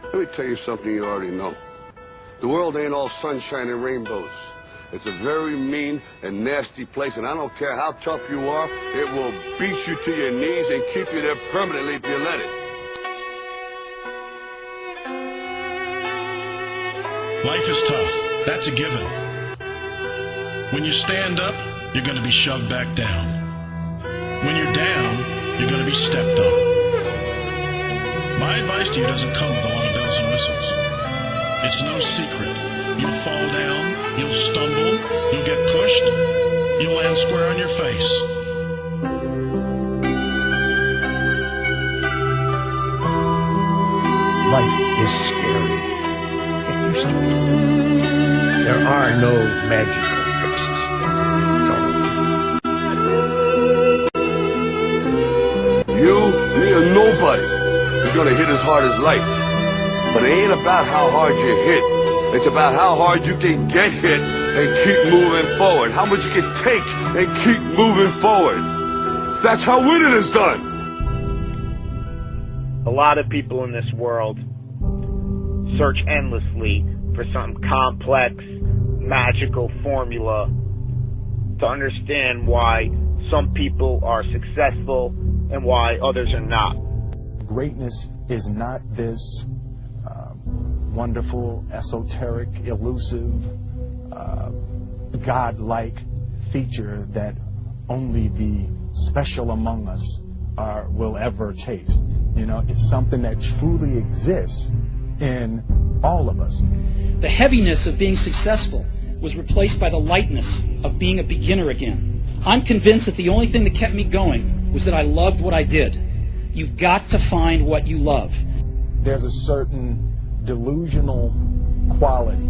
Let me tell you something you already know. The world ain't all sunshine and rainbows. It's a very mean and nasty place, and I don't care how tough you are, it will beat you to your knees and keep you there permanently if you let it. Life is tough. That's a given. When you stand up, you're going to be shoved back down. When you're down, you're going to be stepped on. My advice to you doesn't come with a lot of bells and whistles. It's no secret. You'll fall down, you'll stumble, you'll get pushed, you'll land square on your face. Life is scary. Get used to it. There are no magical fixes. It's all You, me, or nobody is gonna hit as hard as life. But it ain't about how hard you hit. It's about how hard you can get hit and keep moving forward. How much you can take and keep moving forward. That's how winning is done. A lot of people in this world search endlessly for some complex, magical formula to understand why some people are successful and why others are not. Greatness is not this wonderful, esoteric, elusive, God-like feature that only the special among us will ever taste. You know, it's something that truly exists in all of us. The heaviness of being successful was replaced by the lightness of being a beginner again. I'm convinced that the only thing that kept me going was that I loved what I did. You've got to find what you love. There's a certain delusional quality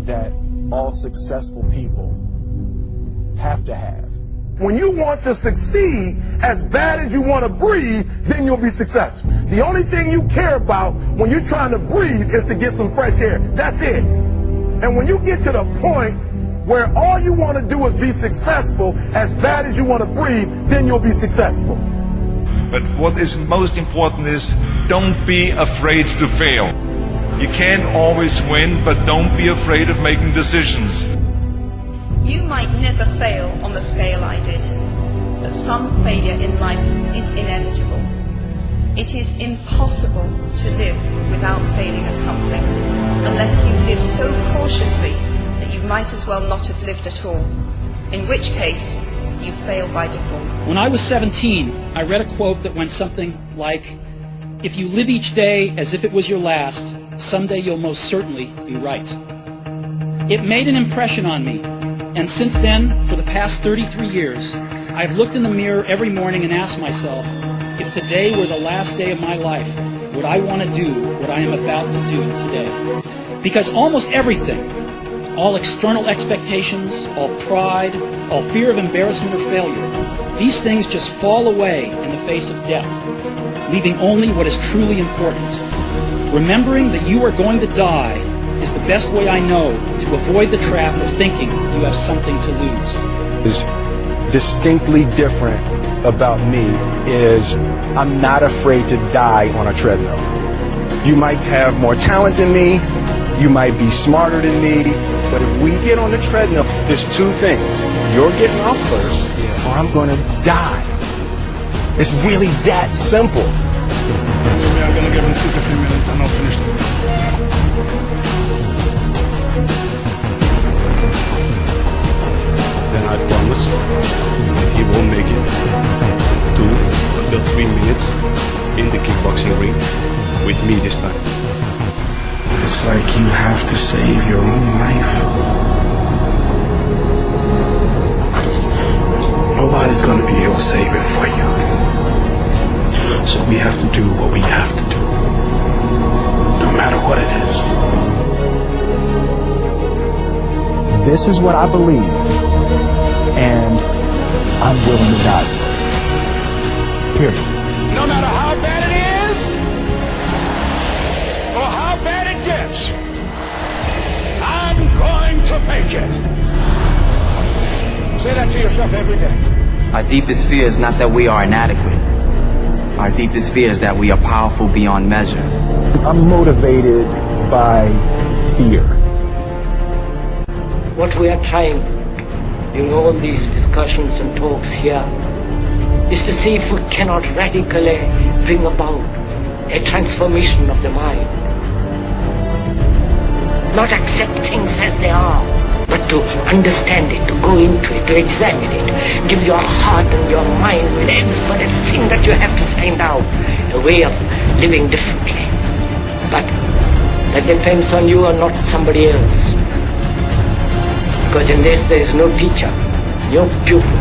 that all successful people have to have. When you want to succeed as bad as you want to breathe, then you'll be successful. The only thing you care about when you're trying to breathe is to get some fresh air. That's it. And when you get to the point where all you want to do is be successful as bad as you want to breathe, then you'll be successful. But what is most important is don't be afraid to fail. You can't always win, but don't be afraid of making decisions. You might never fail on the scale I did, but some failure in life is inevitable. It is impossible to live without failing at something, unless you live so cautiously that you might as well not have lived at all, in which case you fail by default. When I was 17, I read a quote that went something like, "If you live each day as if it was your last, someday you'll most certainly be right." It made an impression on me, and since then, for the past 33 years, I've looked in the mirror every morning and asked myself, if today were the last day of my life, would I want to do what I am about to do today? Because almost everything, all external expectations, all pride, all fear of embarrassment or failure, these things just fall away in the face of death, leaving only what is truly important. Remembering that you are going to die is the best way I know to avoid the trap of thinking you have something to lose. Is distinctly different about me is I'm not afraid to die on a treadmill. You might have more talent than me, you might be smarter than me, but if we get on the treadmill, there's two things. You're getting off first, or I'm going to die. It's really that simple. We are going to give him 2 to 3 minutes and I'll finish it. Then I promise that he will make it 2 to 3 minutes in the kickboxing ring with me this time. It's like you have to save your own life. Nobody's going to be able to save it for you. So we have to do what we have to do, no matter what it is. This is what I believe, and I'm willing to die. Period. No matter how bad it is, or how bad it gets, I'm going to make it. Say that to yourself every day. Our deepest fear is not that we are inadequate. Our Our deepest fear is that we are powerful beyond measure. I'm motivated by fear. What we are trying during all these discussions and talks here is to see if we cannot radically bring about a transformation of the mind. Not accept things as they are, but to understand it, to go into it, to examine it. Give your heart and your mind with everything that you have to find out a way of living differently. But that depends on you and not somebody else. Because in this there is no teacher, no pupil,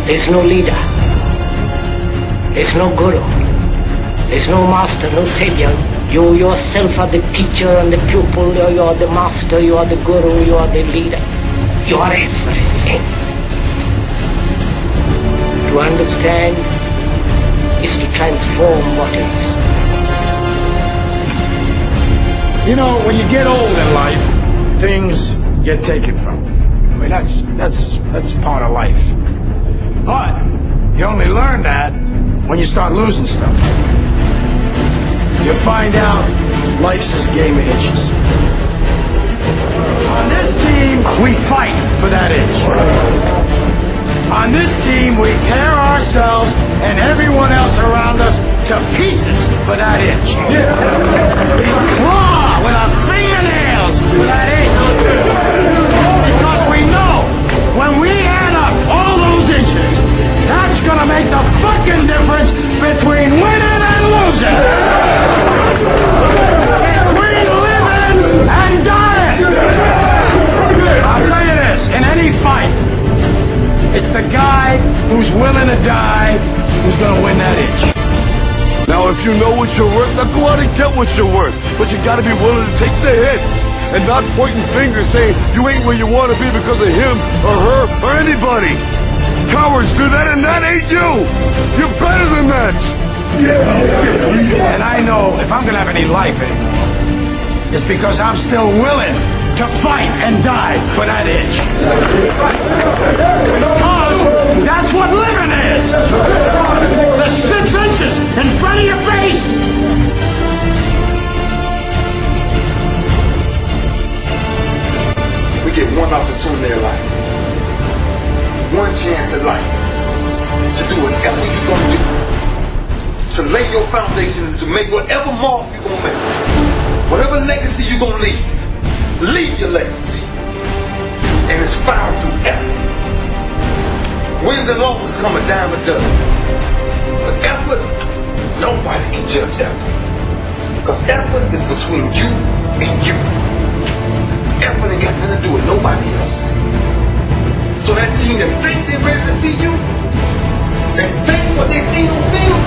there is no leader, there is no guru, there is no master, no savior. You yourself are the teacher and the pupil, you are the master, you are the guru, you are the leader. You are everything. To understand is to transform what is. You know, when you get old in life, things get taken from you. I mean, that's part of life. But you only learn that when you start losing stuff. You find out life's this game of inches. On this team, we fight for that inch. On this team, we tear ourselves and everyone else around us to pieces for that inch. We claw with our fingernails for that inch. Because we know when we add up all those inches, that's gonna make the fucking difference between winning and losing. Between living and dying. I'll tell you this, in any fight, it's the guy who's willing to die who's gonna win that inch. Now, if you know what you're worth, now go out and get what you're worth. But you gotta be willing to take the hits and not pointing fingers saying you ain't where you want to be because of him or her or anybody. Cowards do that, and that ain't you. You're better than that. And I know if I'm gonna have any life anymore, it's because I'm still willing to fight and die for that inch. Because that's what living is. The 6 inches in front of your face. We get one opportunity in life, one chance in life to do whatever you're gonna do, to lay your foundation and to make whatever mark you're gonna make, whatever legacy you're gonna leave your legacy. And it's found through effort. Wins and losses come a dime a dozen. But effort, nobody can judge effort. Because effort is between you and you. Effort ain't got nothing to do with nobody else. So that team that think they're ready to see you, they think what they see on film,